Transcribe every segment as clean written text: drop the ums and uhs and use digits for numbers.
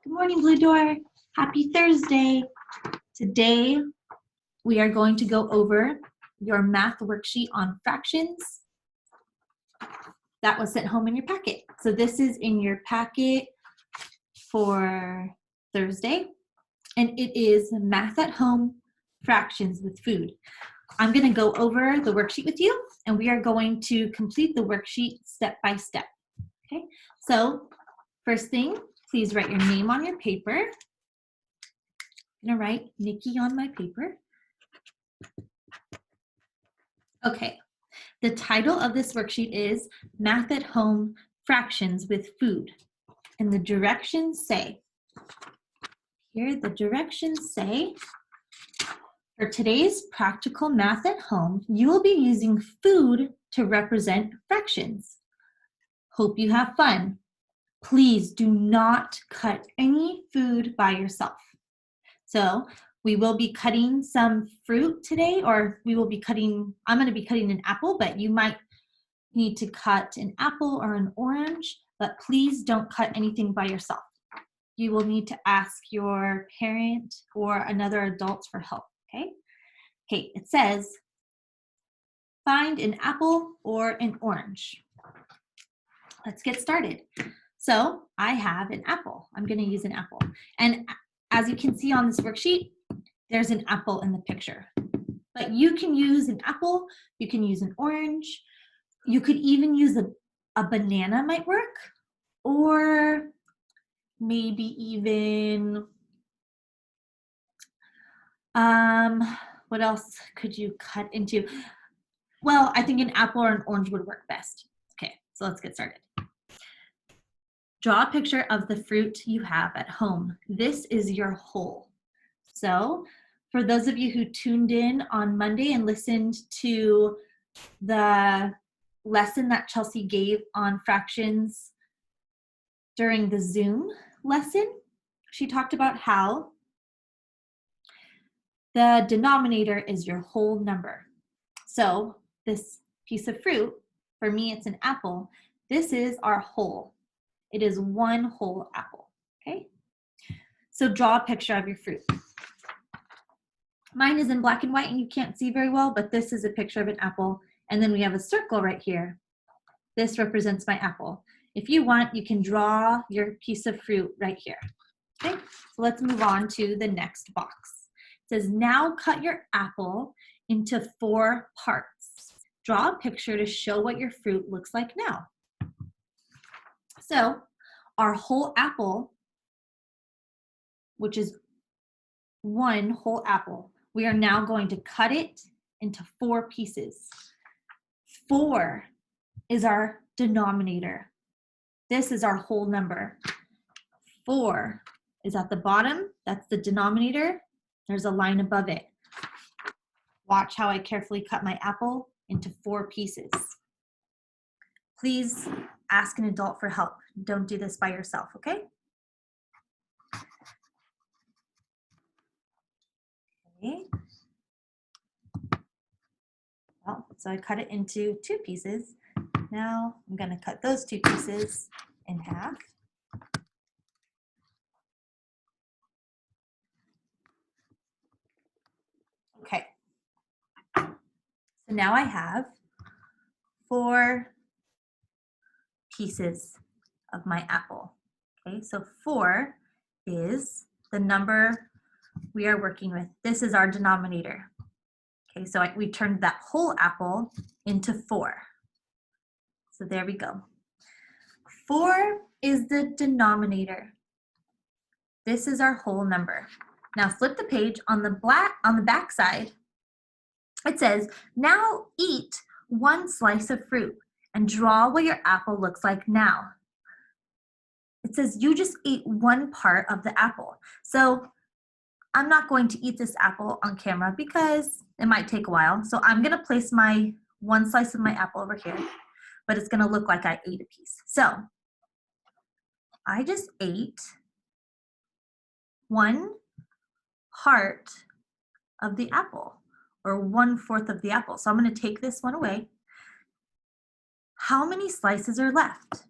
Good morning, Blue Door. Happy Thursday. Today, we are going to go over your math worksheet on fractions that was sent home in your packet. So this is in your packet for Thursday, and it is Math at Home Fractions with Food. I'm going to go over the worksheet with you, and we are going to complete the worksheet step by step. Okay, so first thing, please write your name on your paper. I'm going to write Nikki on my paper. Okay, the title of this worksheet is Math at Home Fractions with Food. And the directions say, here the directions say, for today's practical math at home, you will be using food to represent fractions. Hope you have fun. Please do not cut any food by yourself. So we will be cutting some fruit today, or I'm going to be cutting an apple, but you might need to cut an apple or an orange, but please don't cut anything by yourself. You will need to ask your parent or another adult for help, okay? Okay, it says, find an apple or an orange. Let's get started. So I have an apple. I'm going to use an apple. And as you can see on this worksheet, there's an apple in the picture. But you can use an apple, you can use an orange, you could even use a banana might work, or maybe even, what else could you cut into? Well, I think an apple or an orange would work best. Okay, so let's get started. Draw a picture of the fruit you have at home. This is your whole. So for those of you who tuned in on Monday and listened to the lesson that Chelsea gave on fractions during the Zoom lesson, she talked about how the denominator is your whole number. So this piece of fruit, for me it's an apple, this is our whole. It is one whole apple, okay? So draw a picture of your fruit. Mine is in black and white and you can't see very well, but this is a picture of an apple. And then we have a circle right here. This represents my apple. If you want, you can draw your piece of fruit right here. Okay, so let's move on to the next box. It says, now cut your apple into 4 parts. Draw a picture to show what your fruit looks like now. So our whole apple, which is one whole apple, we are now going to cut it into 4 pieces. 4 is our denominator. This is our whole number. 4 is at the bottom. That's the denominator. There's a line above it. Watch how I carefully cut my apple into 4 pieces. Please ask an adult for help. Don't do this by yourself, okay? Okay. Well, so I cut it into 2 pieces. Now I'm going to cut those 2 pieces in half. Okay. So now I have 4 pieces of my apple. Okay, so 4 is the number we are working with. This is our denominator. Okay, so we turned that whole apple into 4. So there we go. 4 is the denominator. This is our whole number. Now flip the page. On the back side, it says, now eat 1 slice of fruit and draw what your apple looks like now. It says you just ate 1 part of the apple. So I'm not going to eat this apple on camera because it might take a while. So I'm going to place my 1 slice of my apple over here, but it's going to look like I ate a piece. So I just ate 1 part of the apple, or 1/4 of the apple. So I'm going to take this one away. How many slices are left?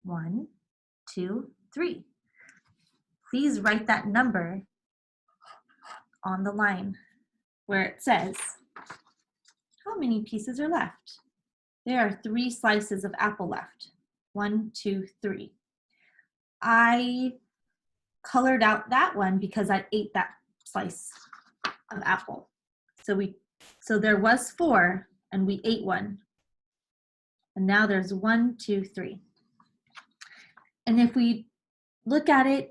1, 2, 3. please write that number on the line where it says how many pieces are left. There are 3 slices of apple left. 1, 2, 3. I colored out that one because I ate that slice of apple. So there was 4 and we ate 1. And now there's 1, 2, 3. And if we look at it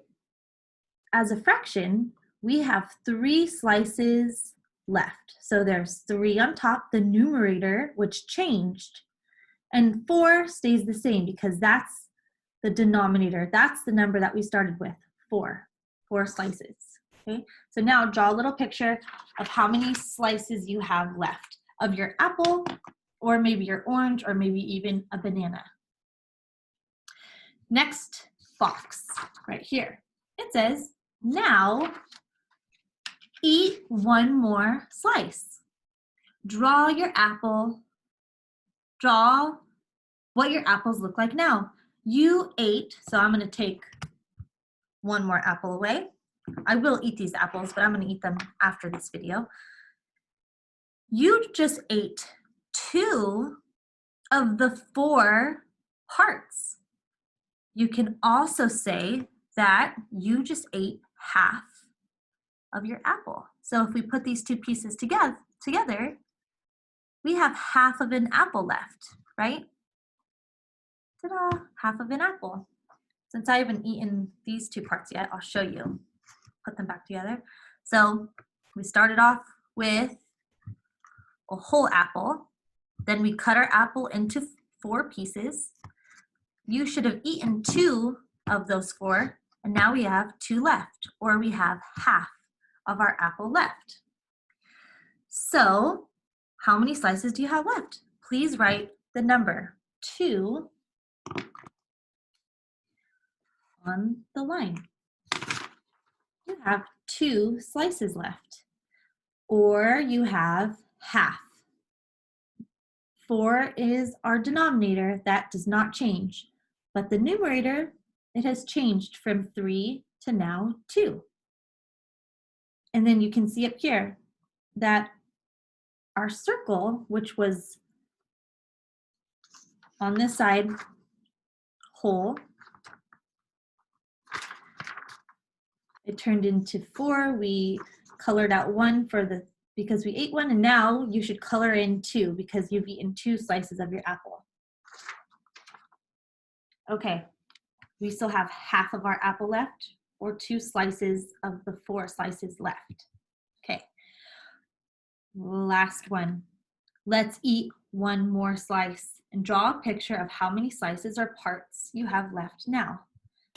as a fraction, we have 3 slices left. So there's 3 on top, the numerator, which changed, and 4 stays the same because that's the denominator. That's the number that we started with, 4 slices. Okay, so now draw a little picture of how many slices you have left of your apple, or maybe your orange, or maybe even a banana. Next box right here, it says, now eat 1 more slice. Draw your apple. Draw what your apples look like now. You ate, so I'm going to take 1 more apple away. I will eat these apples, but I'm going to eat them after this video. You just ate 2 of the 4 parts. You can also say that you just ate half of your apple. So if we put these 2 pieces together, we have half of an apple left, right? Ta-da, half of an apple. Since I haven't eaten these 2 parts yet, I'll show you. Put them back together. So we started off with a whole apple. Then we cut our apple into 4 pieces. You should have eaten 2 of those 4, and now we have 2 left, or we have half of our apple left. So how many slices do you have left? Please write the number 2 on the line. You have 2 slices left, or you have half. 4 is our denominator. That does not change, but the numerator, it has changed from 3 to now 2. And then you can see up here that our circle, which was on this side whole, it turned into 4. We colored out 1 because we ate 1, and now you should color in 2 because you've eaten 2 slices of your apple. Okay, we still have half of our apple left, or 2 slices of the 4 slices left. Okay, last one. Let's eat 1 more slice and draw a picture of how many slices or parts you have left now.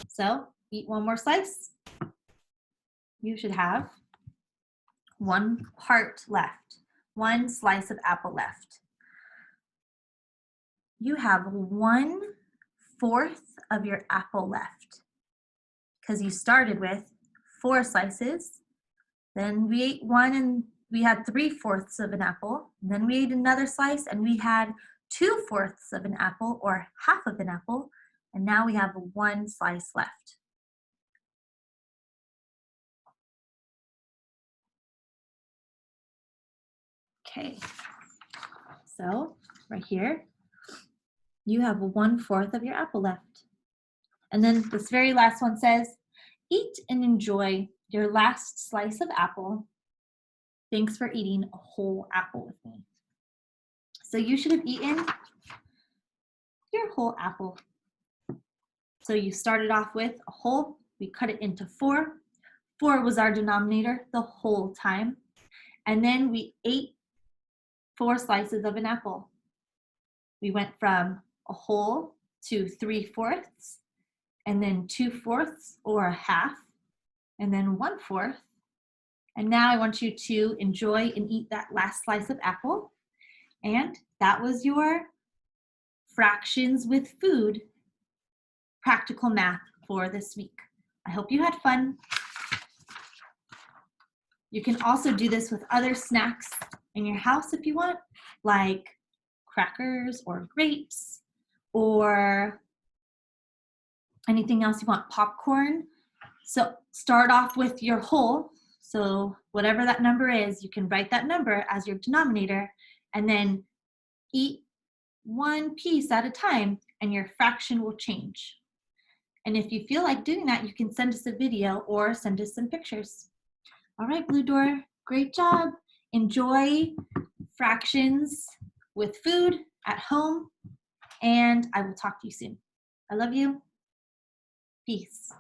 So eat 1 more slice. You should have 1 part left, 1 slice of apple left. You have 1/4 of your apple left because you started with 4 slices. Then we ate 1 and we had 3/4 of an apple. Then we ate another slice and we had 2/4 of an apple, or half of an apple. And now we have 1 slice left. Okay, so right here, you have 1/4 of your apple left. And then this very last one says, eat and enjoy your last slice of apple. Thanks for eating a whole apple with me. So you should have eaten your whole apple. So you started off with a whole, we cut it into 4. 4 was our denominator the whole time. And then we ate 4 slices of an apple. We went from a whole to 3/4, and then 2/4 or a half, and then 1/4. And now I want you to enjoy and eat that last slice of apple. And that was your fractions with food practical math for this week. I hope you had fun. You can also do this with other snacks in your house if you want, like crackers or grapes or anything else you want, popcorn. So start off with your whole. So whatever that number is, you can write that number as your denominator and then eat one piece at a time and your fraction will change. And if you feel like doing that, you can send us a video or send us some pictures. All right, Blue Door, great job. Enjoy fractions with food at home, and I will talk to you soon. I love you. Peace.